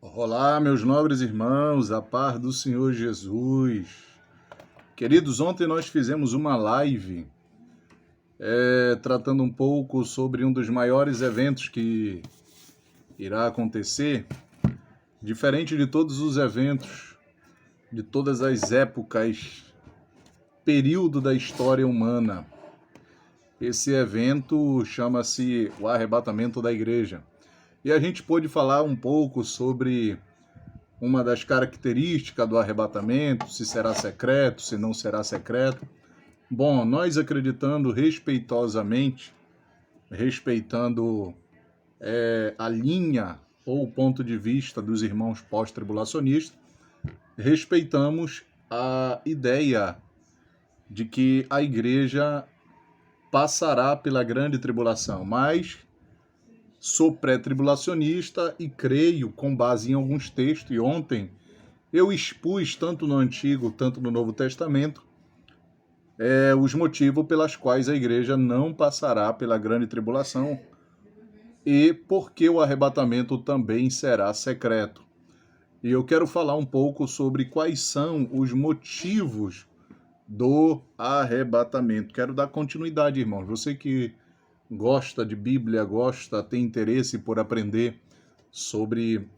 Olá, meus nobres irmãos, a paz do Senhor Jesus. Queridos, ontem nós fizemos uma live tratando um pouco sobre um dos maiores eventos que irá acontecer, diferente de todos os eventos, de todas as épocas, período da história humana. Esse evento chama-se o arrebatamento da igreja. E a gente pôde falar um pouco sobre uma das características do arrebatamento, se será secreto, se não será secreto. Bom, nós acreditando respeitosamente, respeitando a linha ou o ponto de vista dos irmãos pós-tribulacionistas, respeitamos a ideia de que a igreja passará pela grande tribulação, mas sou pré-tribulacionista e creio com base em alguns textos, e ontem eu expus tanto no Antigo, tanto no Novo Testamento, os motivos pelas quais a igreja não passará pela grande tribulação e porque o arrebatamento também será secreto. E eu quero falar um pouco sobre quais são os motivos do arrebatamento. Quero dar continuidade, irmãos. Você que gosta de Bíblia, tem interesse por aprender sobre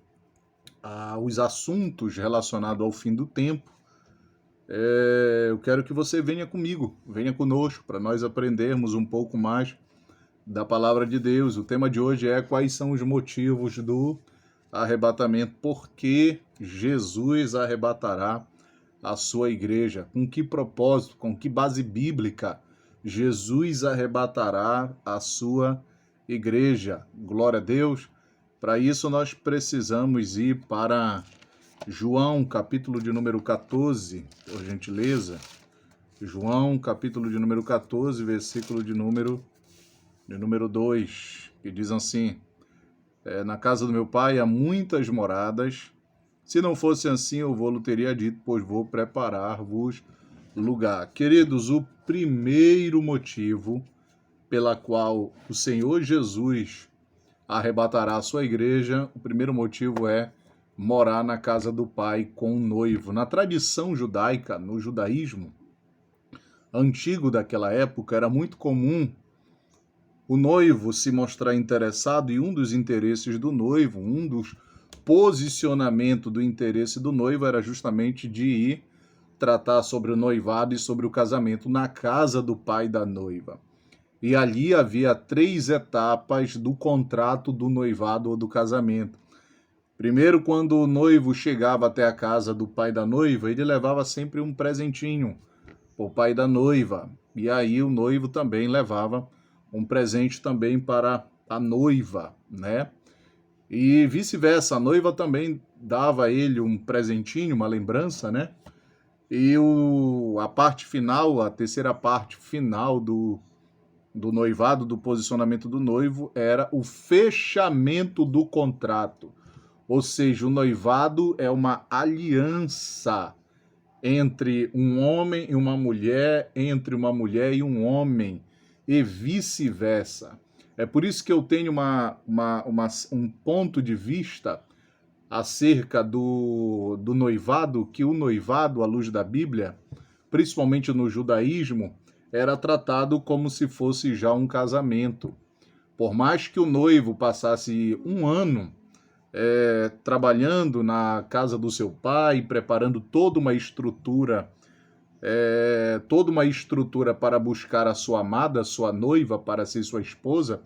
os assuntos relacionados ao fim do tempo, eu quero que você venha comigo, venha conosco, para nós aprendermos um pouco mais da palavra de Deus. O tema de hoje é quais são os motivos do arrebatamento, por que Jesus arrebatará a sua igreja, com que propósito, com que base bíblica Jesus arrebatará a sua igreja. Glória a Deus. Para isso nós precisamos ir para João, capítulo de número 14, por gentileza. João, capítulo de número 14, versículo de número 2, que diz assim: na casa do meu pai há muitas moradas. Se não fosse assim, eu vou-lhe teria dito, pois vou preparar-vos lugar. Queridos, o primeiro motivo pela qual o Senhor Jesus arrebatará a sua igreja, o primeiro motivo é morar na casa do pai com o noivo. Na tradição judaica, no judaísmo antigo daquela época, era muito comum o noivo se mostrar interessado, e um dos interesses do noivo, um dos posicionamentos do interesse do noivo era justamente de ir tratar sobre o noivado e sobre o casamento na casa do pai da noiva. E ali havia 3 etapas do contrato do noivado ou do casamento. Primeiro, quando o noivo chegava até a casa do pai da noiva, ele levava sempre um presentinho para o pai da noiva. E aí o noivo também levava um presente também para a noiva, né? E vice-versa, a noiva também dava a ele um presentinho, uma lembrança, né? E a parte final, a terceira parte final do noivado, do posicionamento do noivo, era o fechamento do contrato. Ou seja, o noivado é uma aliança entre um homem e uma mulher, entre uma mulher e um homem, e vice-versa. É por isso que eu tenho um ponto de vista acerca do noivado, que o noivado, à luz da Bíblia, principalmente no judaísmo, era tratado como se fosse já um casamento. Por mais que o noivo passasse um ano trabalhando na casa do seu pai, preparando toda uma estrutura para buscar a sua amada, a sua noiva, para ser sua esposa,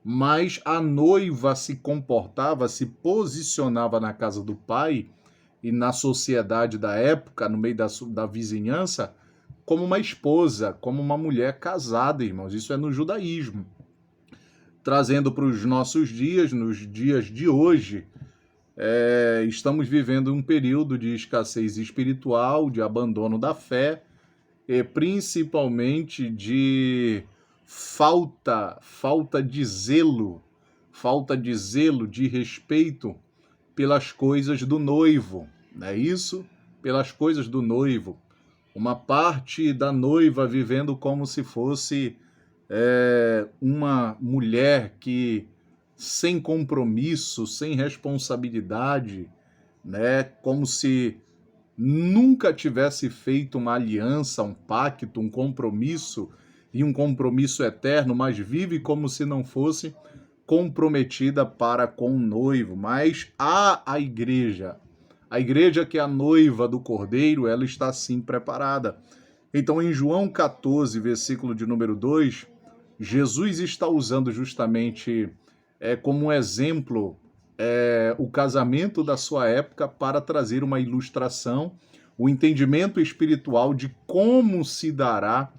mas a noiva se comportava, se posicionava na casa do pai e na sociedade da época, no meio da vizinhança, como uma esposa, como uma mulher casada, irmãos. Isso é no judaísmo. Trazendo para os nossos dias, nos dias de hoje, estamos vivendo um período de escassez espiritual, de abandono da fé, e principalmente de falta de zelo, de respeito pelas coisas do noivo, não é isso? Pelas coisas do noivo. Uma parte da noiva vivendo como se fosse uma mulher que sem compromisso, sem responsabilidade, né? Como se nunca tivesse feito uma aliança, um pacto, um compromisso, e um compromisso eterno, mas vive como se não fosse comprometida para com o noivo. Mas a igreja que é a noiva do Cordeiro, ela está sim preparada. Então, em João 14, versículo de número 2, Jesus está usando justamente como um exemplo o casamento da sua época para trazer uma ilustração, o entendimento espiritual de como se dará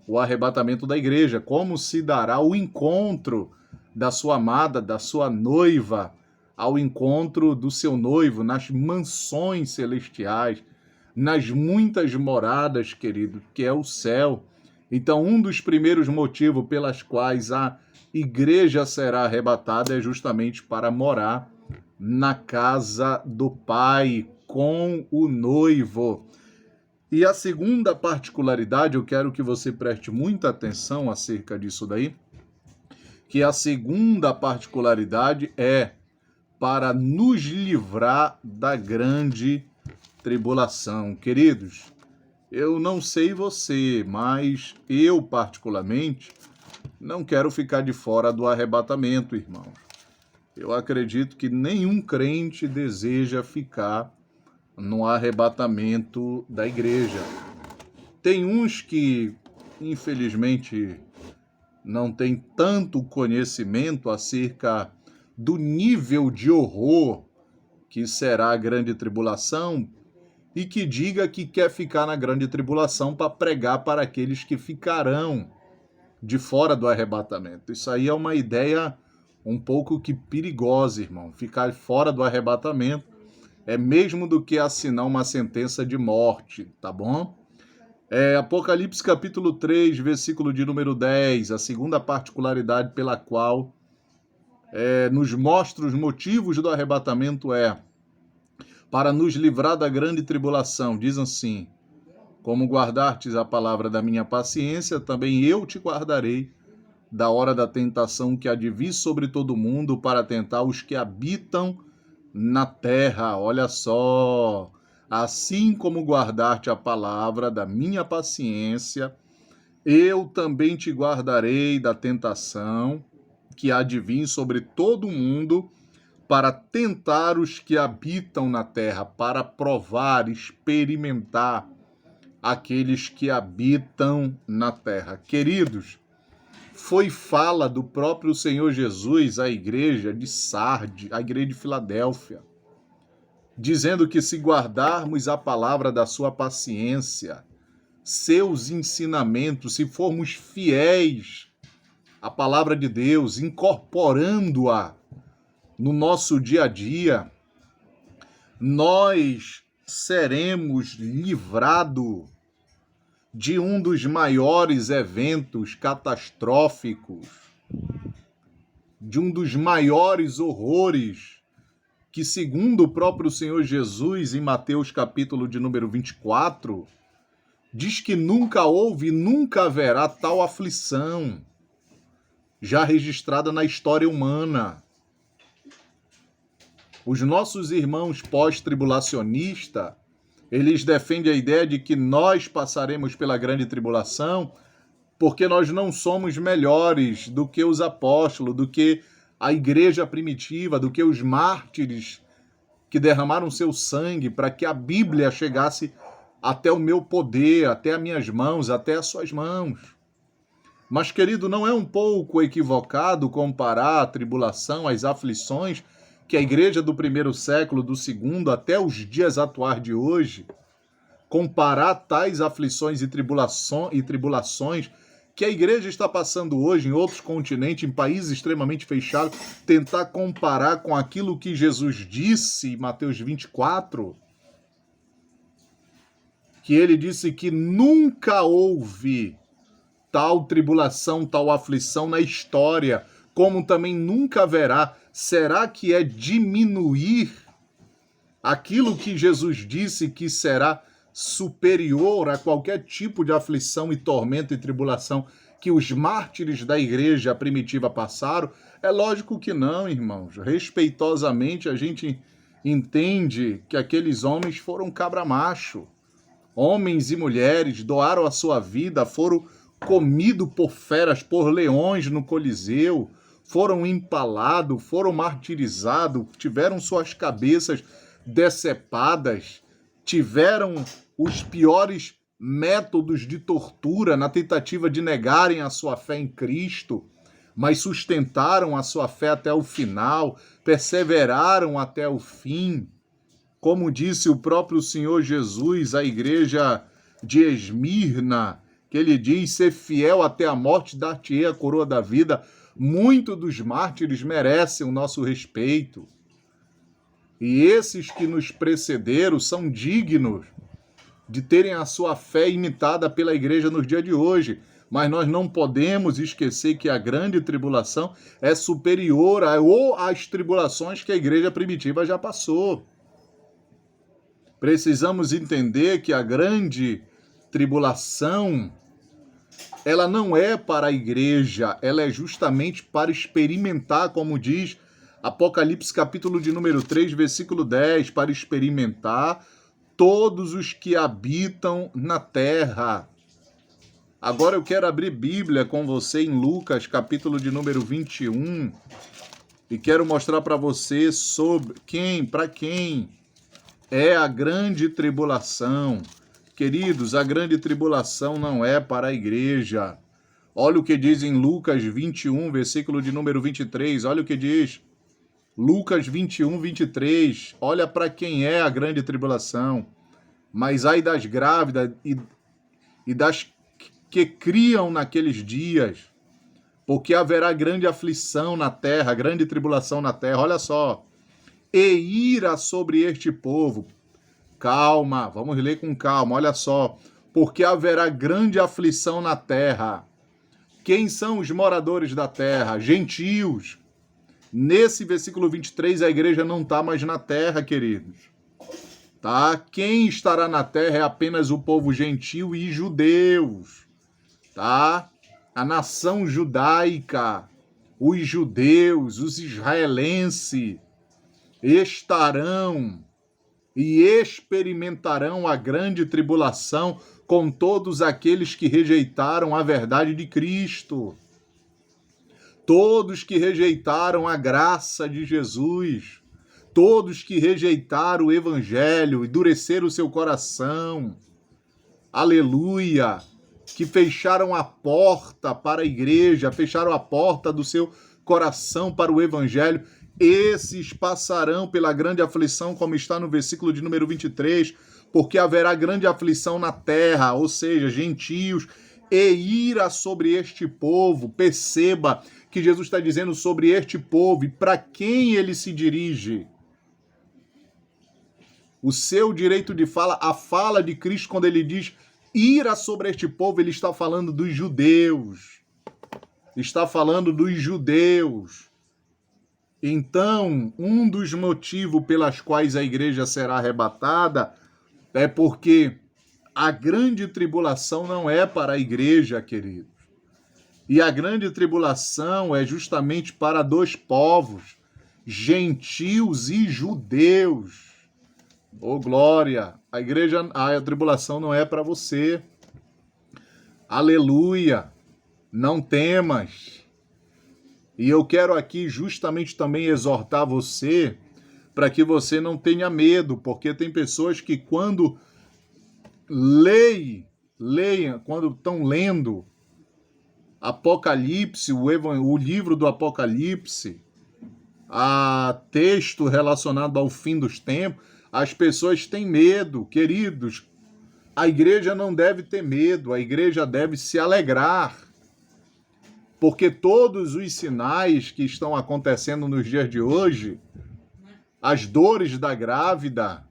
o arrebatamento da igreja, como se dará o encontro da sua amada, da sua noiva, ao encontro do seu noivo nas mansões celestiais, nas muitas moradas, querido, que é o céu. Então, um dos primeiros motivos pelas quais a igreja será arrebatada é justamente para morar na casa do Pai com o noivo. E a segunda particularidade, eu quero que você preste muita atenção acerca disso daí, que a segunda particularidade é para nos livrar da grande tribulação. Queridos, eu não sei você, mas eu particularmente não quero ficar de fora do arrebatamento, irmãos. Eu acredito que nenhum crente deseja ficar no arrebatamento da igreja. Tem uns que, infelizmente, não têm tanto conhecimento acerca do nível de horror que será a grande tribulação e que diga que quer ficar na grande tribulação para pregar para aqueles que ficarão de fora do arrebatamento. Isso aí é uma ideia um pouco que perigosa, irmão. Ficar fora do arrebatamento é mesmo do que assinar uma sentença de morte, tá bom? Apocalipse capítulo 3, versículo de número 10, a segunda particularidade pela qual nos mostra os motivos do arrebatamento para nos livrar da grande tribulação. Diz assim: como guardastes a palavra da minha paciência, também eu te guardarei da hora da tentação que há de vir sobre todo mundo para tentar os que habitam na terra. Olha só, assim como guardaste a palavra da minha paciência, eu também te guardarei da tentação que há de vir sobre todo mundo para tentar os que habitam na terra, para provar, experimentar aqueles que habitam na terra. Queridos, foi fala do próprio Senhor Jesus à igreja de Sardes, à igreja de Filadélfia, dizendo que se guardarmos a palavra da sua paciência, seus ensinamentos, se formos fiéis à palavra de Deus, incorporando-a no nosso dia a dia, nós seremos livrados de um dos maiores eventos catastróficos, de um dos maiores horrores, que segundo o próprio Senhor Jesus, em Mateus capítulo de número 24, diz que nunca houve e nunca haverá tal aflição já registrada na história humana. Os nossos irmãos pós-tribulacionistas, eles defendem a ideia de que nós passaremos pela grande tribulação porque nós não somos melhores do que os apóstolos, do que a igreja primitiva, do que os mártires que derramaram seu sangue para que a Bíblia chegasse até o meu poder, até as minhas mãos, até as suas mãos. Mas, querido, não é um pouco equivocado comparar a tribulação, as aflições que a igreja do primeiro século, do segundo, até os dias atuais de hoje, comparar tais aflições e tribulações que a igreja está passando hoje em outros continentes, em países extremamente fechados, tentar comparar com aquilo que Jesus disse em Mateus 24, que ele disse que nunca houve tal tribulação, tal aflição na história, como também nunca haverá. Será que é diminuir aquilo que Jesus disse que será superior a qualquer tipo de aflição e tormento e tribulação que os mártires da igreja primitiva passaram? É lógico que não, irmãos. Respeitosamente, a gente entende que aqueles homens foram cabra-macho. Homens e mulheres doaram a sua vida, foram comidos por feras, por leões no Coliseu, foram empalados, foram martirizados, tiveram suas cabeças decepadas, tiveram os piores métodos de tortura na tentativa de negarem a sua fé em Cristo, mas sustentaram a sua fé até o final, perseveraram até o fim. Como disse o próprio Senhor Jesus à igreja de Esmirna, que ele diz: ser fiel até a morte, dar-te-ei a coroa da vida. Muitos dos mártires merecem o nosso respeito. E esses que nos precederam são dignos de terem a sua fé imitada pela igreja nos dias de hoje. Mas nós não podemos esquecer que a grande tribulação é superior às tribulações que a igreja primitiva já passou. Precisamos entender que a grande tribulação, ela não é para a igreja, ela é justamente para experimentar, como diz Apocalipse capítulo de número 3, versículo 10, para experimentar todos os que habitam na terra. Agora eu quero abrir Bíblia com você em Lucas capítulo de número 21 e quero mostrar para você para quem é a grande tribulação. Queridos, a grande tribulação não é para a igreja. Olha o que diz em Lucas 21, versículo de número 23. Olha o que diz. Lucas 21, 23. Olha para quem é a grande tribulação. Mas ai das grávidas e das que criam naqueles dias, porque haverá grande aflição na terra, grande tribulação na terra. Olha só. E ira sobre este povo. Calma, vamos ler com calma, olha só. Porque haverá grande aflição na terra. Quem são os moradores da terra? Gentios. Nesse versículo 23, a igreja não está mais na terra, queridos. Tá? Quem estará na terra é apenas o povo gentil e judeus. Tá? A nação judaica, os judeus, os israelenses, estarão e experimentarão a grande tribulação com todos aqueles que rejeitaram a verdade de Cristo. Todos que rejeitaram a graça de Jesus. Todos que rejeitaram o evangelho, endureceram o seu coração. Aleluia! Que fecharam a porta para a igreja, fecharam a porta do seu coração para o evangelho. Esses passarão pela grande aflição, como está no versículo de número 23, porque haverá grande aflição na terra, ou seja, gentios, e ira sobre este povo. Perceba que Jesus está dizendo sobre este povo e para quem ele se dirige. O seu direito de fala, a fala de Cristo, quando ele diz ira sobre este povo, ele está falando dos judeus. Está falando dos judeus. Então, um dos motivos pelas quais a igreja será arrebatada é porque a grande tribulação não é para a igreja, queridos. E a grande tribulação é justamente para dois povos, gentios e judeus. Oh, glória! A tribulação não é para você. Aleluia! Não temas. E eu quero aqui justamente também exortar você para que você não tenha medo, porque tem pessoas que quando quando estão lendo Apocalipse, o livro do Apocalipse, a texto relacionado ao fim dos tempos, as pessoas têm medo. Queridos, a igreja não deve ter medo, a igreja deve se alegrar. Porque todos os sinais que estão acontecendo nos dias de hoje, as dores da grávida,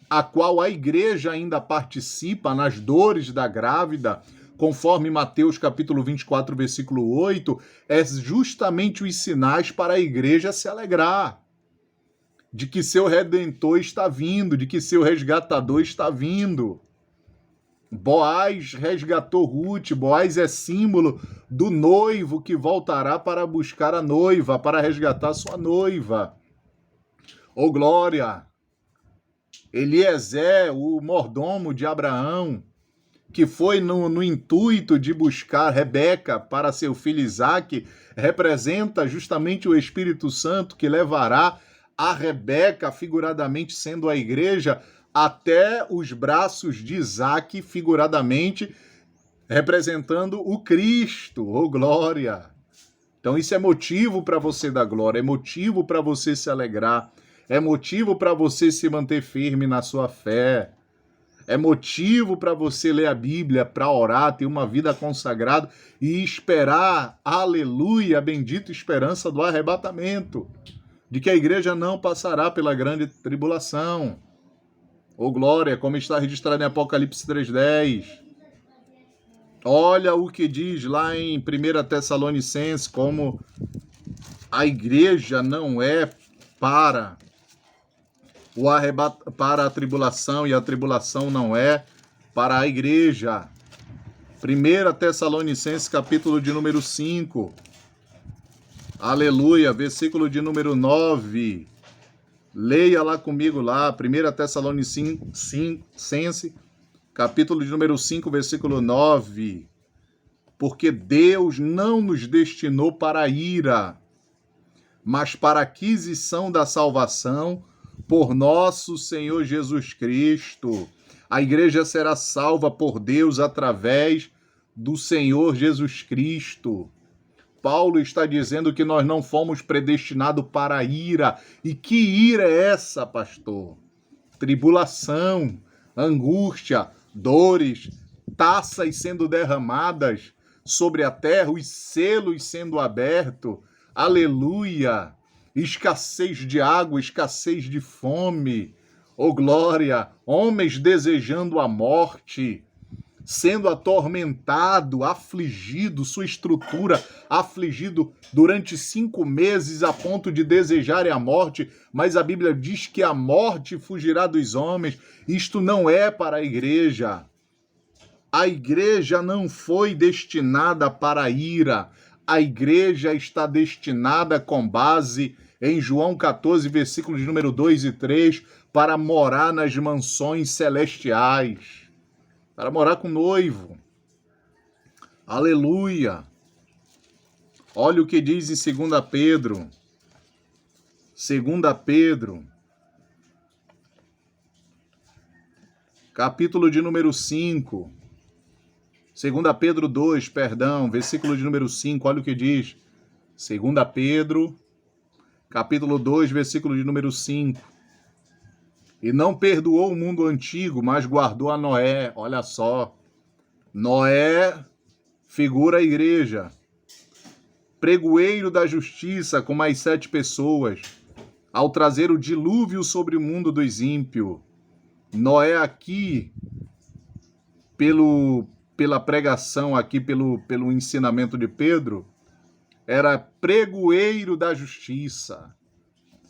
a qual a igreja ainda participa nas dores da grávida, conforme Mateus capítulo 24, versículo 8, é justamente os sinais para a igreja se alegrar. De que seu Redentor está vindo, de que seu resgatador está vindo. Boaz resgatou Ruth, Boaz é símbolo do noivo que voltará para buscar a noiva, para resgatar sua noiva. Ô glória! Eliezer, o mordomo de Abraão, que foi no intuito de buscar Rebeca para seu filho Isaque, representa justamente o Espírito Santo que levará a Rebeca, figuradamente sendo a igreja, até os braços de Isaque, figuradamente representando o Cristo. Oh, glória! Então isso é motivo para você dar glória, é motivo para você se alegrar, é motivo para você se manter firme na sua fé. É motivo para você ler a Bíblia, para orar, ter uma vida consagrada e esperar, aleluia, a bendita esperança do arrebatamento, de que a igreja não passará pela grande tribulação. Ô glória, como está registrado em Apocalipse 3:10. Olha o que diz lá em 1 Tessalonicenses, como a igreja não é para para a tribulação e a tribulação não é para a igreja. 1 Tessalonicenses, capítulo de número 5. Aleluia, versículo de número 9. Leia lá comigo lá, 1 Tessalonicenses, capítulo de número 5, versículo 9. Porque Deus não nos destinou para a ira, mas para a aquisição da salvação por nosso Senhor Jesus Cristo. A igreja será salva por Deus através do Senhor Jesus Cristo. Paulo está dizendo que nós não fomos predestinados para a ira. E que ira é essa, pastor? Tribulação, angústia, dores, taças sendo derramadas sobre a terra, os selos sendo abertos. Aleluia! Escassez de água, escassez de fome. Oh glória! Homens desejando a morte, sendo atormentado, afligido, sua estrutura afligido durante 5 meses a ponto de desejarem a morte, mas a Bíblia diz que a morte fugirá dos homens. Isto não é para a igreja. A igreja não foi destinada para a ira. A igreja está destinada, com base em João 14, versículos de número 2 e 3, para morar nas mansões celestiais, para morar com o noivo. Aleluia! Olha o que diz em 2 Pedro. 2 Pedro, capítulo de número 5. 2 Pedro 2, perdão, versículo de número 5, olha o que diz. 2 Pedro, capítulo 2, versículo de número 5. E não perdoou o mundo antigo, mas guardou a Noé. Olha só. Noé figura a igreja. Pregoeiro da justiça com mais 7 pessoas, ao trazer o dilúvio sobre o mundo dos ímpios. Noé aqui, pela pregação aqui, pelo ensinamento de Pedro, era pregoeiro da justiça.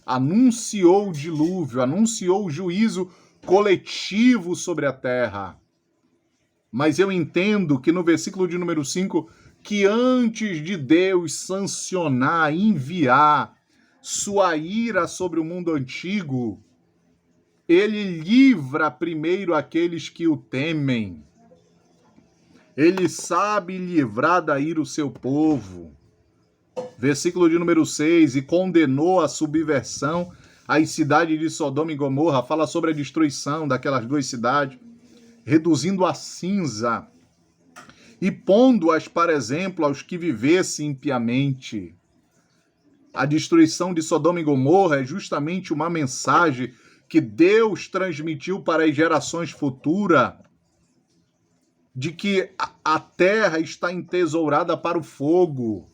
Anunciou o dilúvio, anunciou o juízo coletivo sobre a terra. Mas eu entendo que no versículo de número 5, que antes de Deus sancionar, enviar sua ira sobre o mundo antigo, ele livra primeiro aqueles que o temem. Ele sabe livrar da ira o seu povo. Versículo de número 6, e condenou a subversão às cidades de Sodoma e Gomorra, fala sobre a destruição daquelas 2 cidades, reduzindo a cinza e pondo-as para exemplo aos que vivessem impiamente. A destruição de Sodoma e Gomorra é justamente uma mensagem que Deus transmitiu para as gerações futuras, de que a terra está entesourada para o fogo,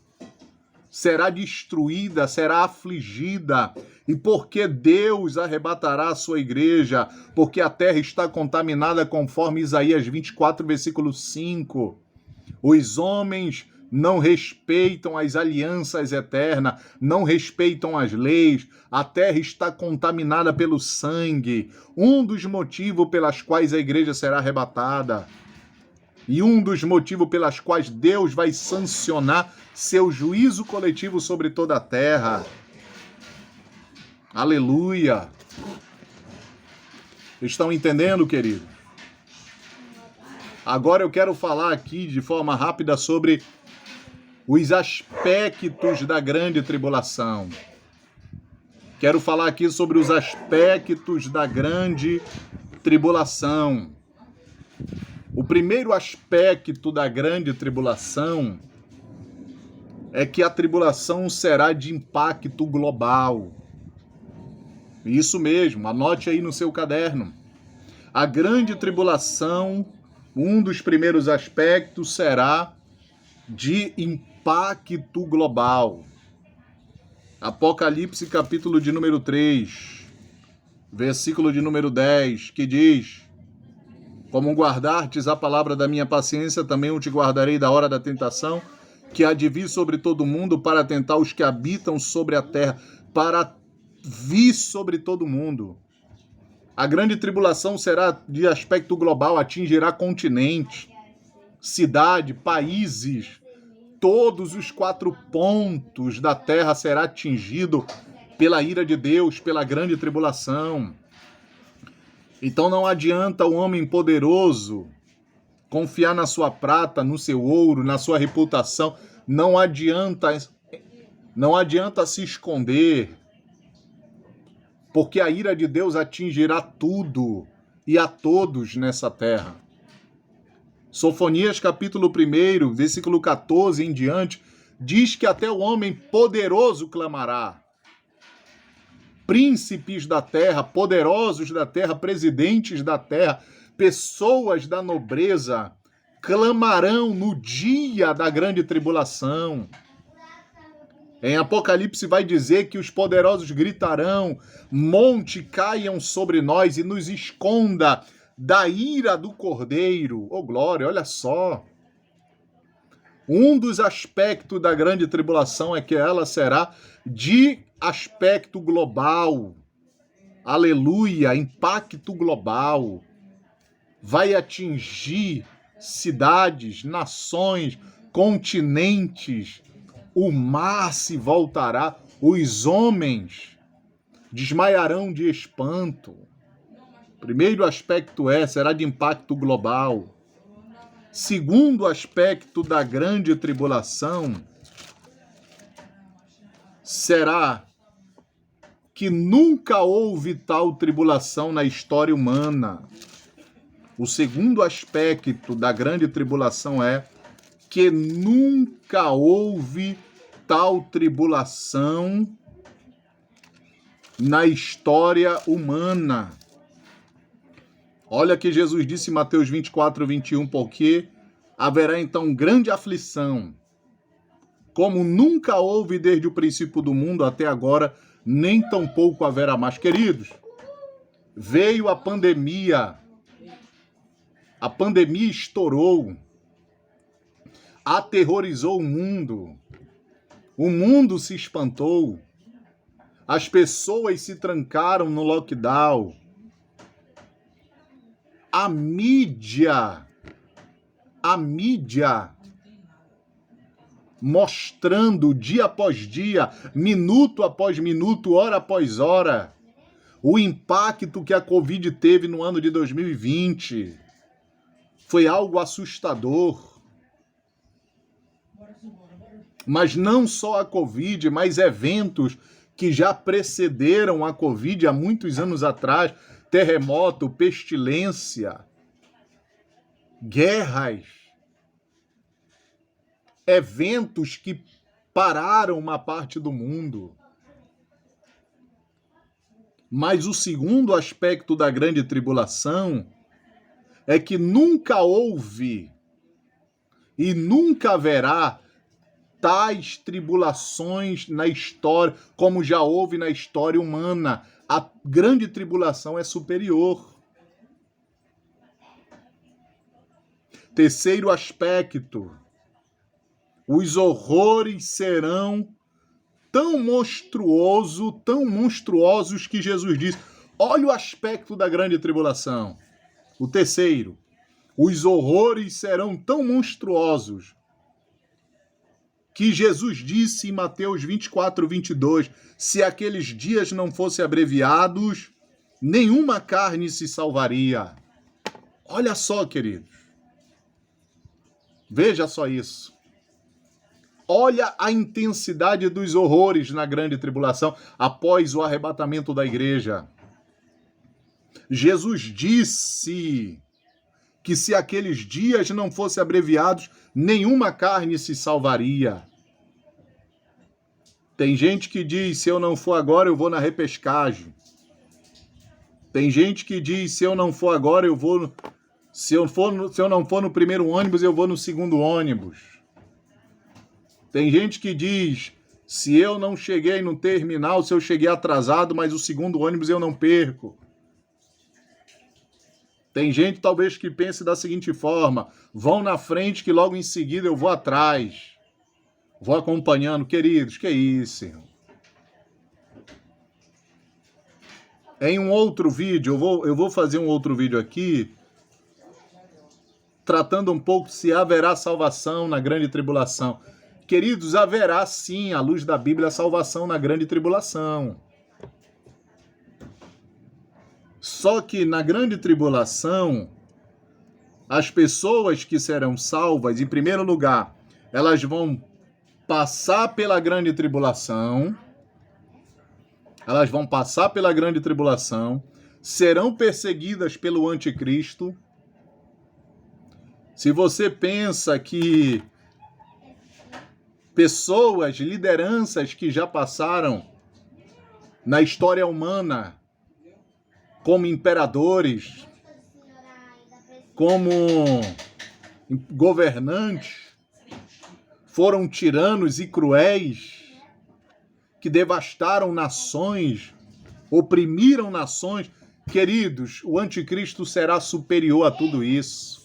será destruída, será afligida. E porque Deus arrebatará a sua igreja? Porque a terra está contaminada, conforme Isaías 24, versículo 5. Os homens não respeitam as alianças eternas, não respeitam as leis, a terra está contaminada pelo sangue. Um dos motivos pelas quais a igreja será arrebatada. E um dos motivos pelas quais Deus vai sancionar seu juízo coletivo sobre toda a terra. Aleluia! Estão entendendo, querido? Agora eu quero falar aqui de forma rápida sobre os aspectos da grande tribulação. Quero falar aqui sobre os aspectos da grande tribulação. O primeiro aspecto da grande tribulação é que a tribulação será de impacto global. Isso mesmo, anote aí no seu caderno. A grande tribulação, um dos primeiros aspectos será de impacto global. Apocalipse, capítulo de número 3, versículo de número 10, que diz: como guardastes a palavra da minha paciência, também eu te guardarei da hora da tentação, que há de vir sobre todo o mundo para tentar os que habitam sobre a terra, para vir sobre todo o mundo. A grande tribulação será de aspecto global, atingirá continente, cidade, países. Todos os 4 pontos da terra será atingido pela ira de Deus, pela grande tribulação. Então não adianta o homem poderoso confiar na sua prata, no seu ouro, na sua reputação. Não adianta se esconder, porque a ira de Deus atingirá tudo e a todos nessa terra. Sofonias capítulo 1, versículo 14 em diante, diz que até o homem poderoso clamará. Príncipes da terra, poderosos da terra, presidentes da terra, pessoas da nobreza, clamarão no dia da grande tribulação. Em Apocalipse vai dizer que os poderosos gritarão: monte caiam sobre nós e nos esconda da ira do Cordeiro. Oh, glória, olha só. Um dos aspectos da grande tribulação é que ela será de aspecto global. Aleluia, impacto global. Vai atingir cidades, nações, continentes. O mar se voltará, os homens desmaiarão de espanto. Primeiro aspecto será de impacto global. Segundo aspecto da grande tribulação será que nunca houve tal tribulação na história humana. O segundo aspecto da grande tribulação é que nunca houve tal tribulação na história humana. Olha que Jesus disse em Mateus 24, 21, porque haverá então grande aflição, como nunca houve desde o princípio do mundo até agora, nem tampouco haverá mais. Queridos, veio a pandemia estourou, aterrorizou o mundo se espantou, as pessoas se trancaram no lockdown, a mídia mostrando dia após dia, minuto após minuto, hora após hora, o impacto que a Covid teve no ano de 2020. Foi algo assustador. Mas não só a Covid, mas eventos que já precederam a Covid há muitos anos atrás, terremoto, pestilência, guerras, eventos que pararam uma parte do mundo. Mas o segundo aspecto da grande tribulação é que nunca houve e nunca haverá tais tribulações na história, como já houve na história humana. A grande tribulação é superior. Terceiro aspecto: os horrores serão tão monstruosos que Jesus diz. Olha o aspecto da grande tribulação. O terceiro: os horrores serão tão monstruosos que Jesus disse em Mateus 24, 22, se aqueles dias não fossem abreviados, nenhuma carne se salvaria. Olha só, queridos. Veja só isso. Olha a intensidade dos horrores na grande tribulação após o arrebatamento da igreja. Jesus disse que se aqueles dias não fossem abreviados, nenhuma carne se salvaria. Tem gente que diz, se eu não for agora, eu vou na repescagem. Tem gente que diz, se eu não for agora, eu vou... Se eu não for no primeiro ônibus, eu vou no segundo ônibus. Tem gente que diz, se eu não cheguei no terminal, se eu cheguei atrasado, mas o segundo ônibus eu não perco. Tem gente talvez que pense da seguinte forma, vão na frente que logo em seguida eu vou atrás. Vou acompanhando. Queridos, que isso, irmão? Em um outro vídeo, eu vou fazer um outro vídeo aqui, tratando um pouco se haverá salvação na grande tribulação. Queridos, haverá sim, à luz da Bíblia, salvação na grande tribulação. Só que na grande tribulação, as pessoas que serão salvas, em primeiro lugar, elas vão passar pela grande tribulação, serão perseguidas pelo anticristo. Se você pensa que pessoas, lideranças que já passaram na história humana, como imperadores, como governantes, foram tiranos e cruéis, que devastaram nações, oprimiram nações, queridos, o anticristo será superior a tudo isso.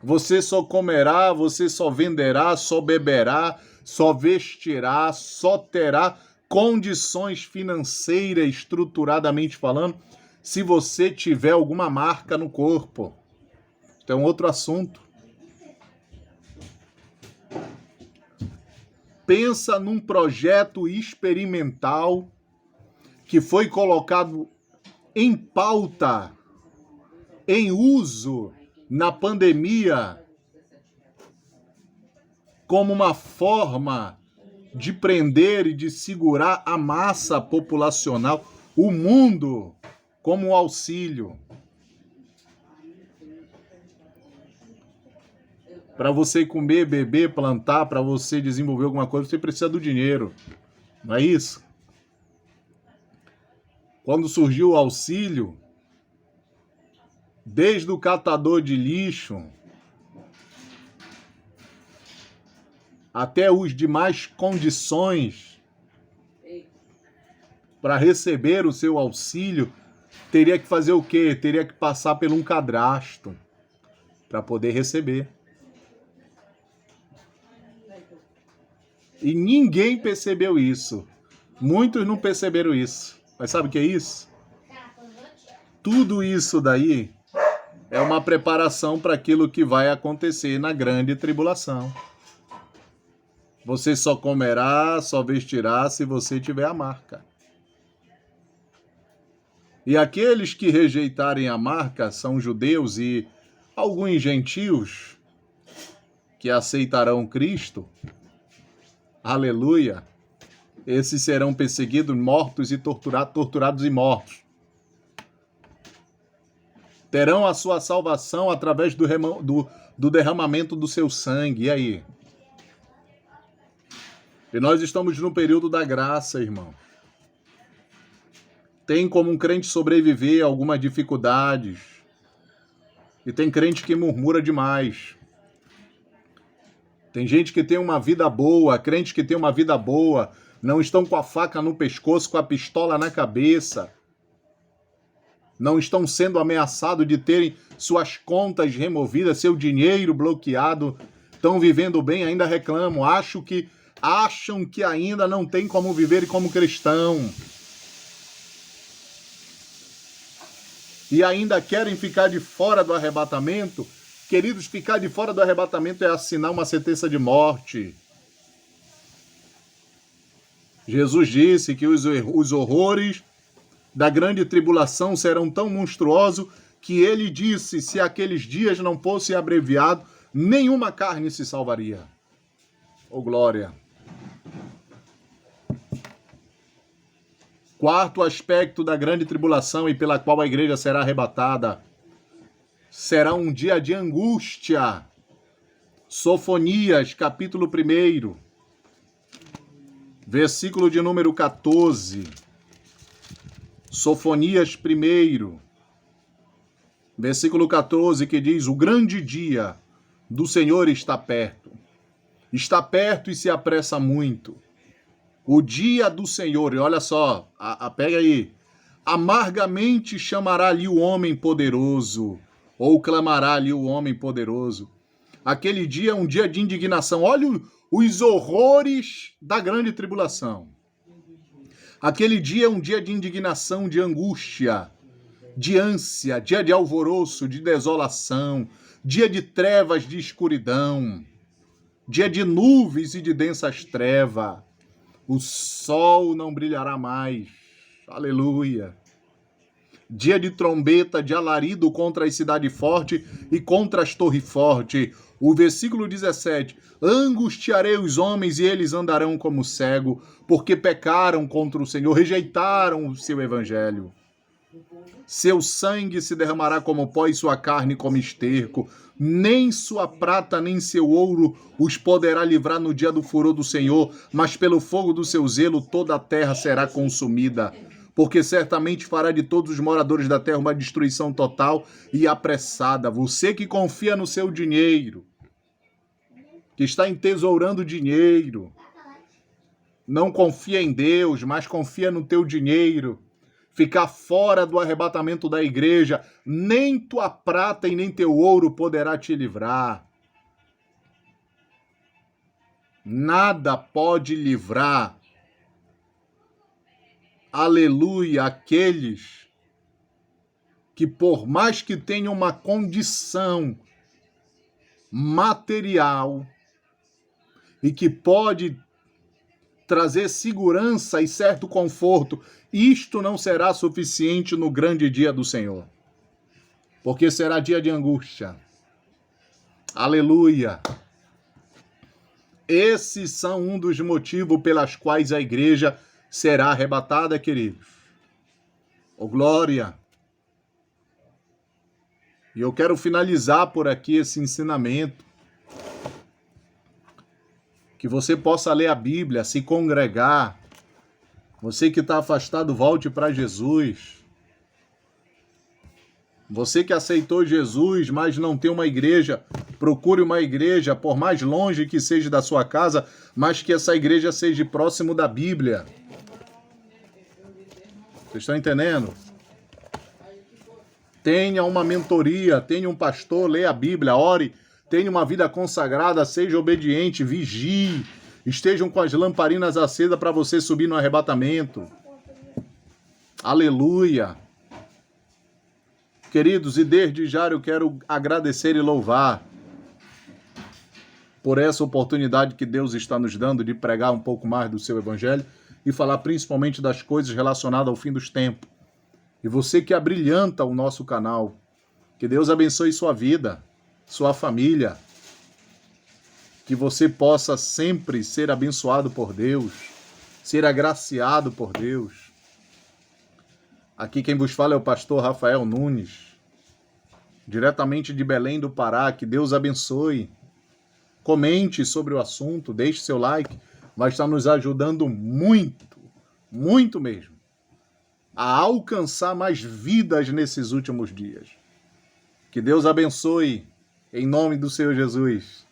Você só comerá, você só venderá, só beberá, só vestirá, só terá condições financeiras, estruturadamente falando, se você tiver alguma marca no corpo. Isso é um outro assunto. Pensa num projeto experimental que foi colocado em pauta, em uso, na pandemia, como uma forma de prender e de segurar a massa populacional, o mundo, como um auxílio. Para você comer, beber, plantar, para você desenvolver alguma coisa, você precisa do dinheiro. Não é isso? Quando surgiu o auxílio, desde o catador de lixo até os demais condições para receber o seu auxílio, teria que fazer o quê? Teria que passar por um cadastro para poder receber. E ninguém percebeu isso. Muitos não perceberam isso. Mas sabe o que é isso? Tudo isso daí é uma preparação para aquilo que vai acontecer na grande tribulação. Você só comerá, só vestirá se você tiver a marca. E aqueles que rejeitarem a marca são judeus e alguns gentios que aceitarão Cristo. Aleluia! Esses serão perseguidos, mortos e torturados e mortos. Terão a sua salvação através do derramamento do seu sangue. E aí? E nós estamos no período da graça, irmão. Tem como um crente sobreviver a algumas dificuldades. E tem crente que murmura demais. Tem gente que tem uma vida boa, crente que tem uma vida boa, não estão com a faca no pescoço, com a pistola na cabeça. Não estão sendo ameaçados de terem suas contas removidas, seu dinheiro bloqueado. Estão vivendo bem, ainda reclamam. Acham que ainda não tem como viver como cristão. E ainda querem ficar de fora do arrebatamento. Queridos, ficar de fora do arrebatamento é assinar uma sentença de morte. Jesus disse que os horrores da grande tribulação serão tão monstruosos que ele disse, se aqueles dias não fossem abreviados, nenhuma carne se salvaria. Oh, glória! Quarto aspecto da grande tribulação e pela qual a igreja será arrebatada, será um dia de angústia. Sofonias, capítulo 1, versículo de número 14. Sofonias 1, versículo 14, que diz: o grande dia do Senhor está perto e se apressa muito. O dia do Senhor, e olha só, pega aí, amargamente chamará ali o homem poderoso, ou clamará ali o homem poderoso. Aquele dia é um dia de indignação. Olha os horrores da grande tribulação. Aquele dia é um dia de indignação, de angústia, de ânsia, dia de alvoroço, de desolação, dia de trevas, de escuridão, dia de nuvens e de densas trevas. O sol não brilhará mais. Aleluia. Dia de trombeta, de alarido contra as cidades fortes e contra as torres fortes. O versículo 17. Angustiarei os homens e eles andarão como cego, porque pecaram contra o Senhor, rejeitaram o seu evangelho. Seu sangue se derramará como pó e sua carne como esterco. Nem sua prata nem seu ouro os poderá livrar no dia do furor do Senhor, mas pelo fogo do seu zelo toda a terra será consumida. Porque certamente fará de todos os moradores da terra uma destruição total e apressada. Você que confia no seu dinheiro, que está entesourando dinheiro, não confia em Deus, mas confia no teu dinheiro, ficar fora do arrebatamento da igreja, nem tua prata e nem teu ouro poderá te livrar. Nada pode livrar, aleluia, aqueles que por mais que tenham uma condição material e que pode trazer segurança e certo conforto, isto não será suficiente no grande dia do Senhor, porque será dia de angústia. Aleluia! Esses são um dos motivos pelas quais a igreja será arrebatada, queridos. Oh, glória! E eu quero finalizar por aqui esse ensinamento. Que você possa ler a Bíblia, se congregar. Você que está afastado, volte para Jesus. Você que aceitou Jesus, mas não tem uma igreja, procure uma igreja, por mais longe que seja da sua casa, mas que essa igreja seja próximo da Bíblia. Vocês estão entendendo? Tenha uma mentoria, tenha um pastor, leia a Bíblia, ore, tenha uma vida consagrada, seja obediente, vigie, estejam com as lamparinas acesas para você subir no arrebatamento. Aleluia! Queridos, e desde já eu quero agradecer e louvar por essa oportunidade que Deus está nos dando de pregar um pouco mais do seu evangelho e falar principalmente das coisas relacionadas ao fim dos tempos. E você que abrilhanta o nosso canal, que Deus abençoe sua vida, sua família, que você possa sempre ser abençoado por Deus, ser agraciado por Deus. Aqui quem vos fala é o pastor Rafael Nunes, diretamente de Belém do Pará. Que Deus abençoe. Comente sobre o assunto, deixe seu like, vai estar nos ajudando muito, muito mesmo, a alcançar mais vidas nesses últimos dias. Que Deus abençoe, em nome do Senhor Jesus.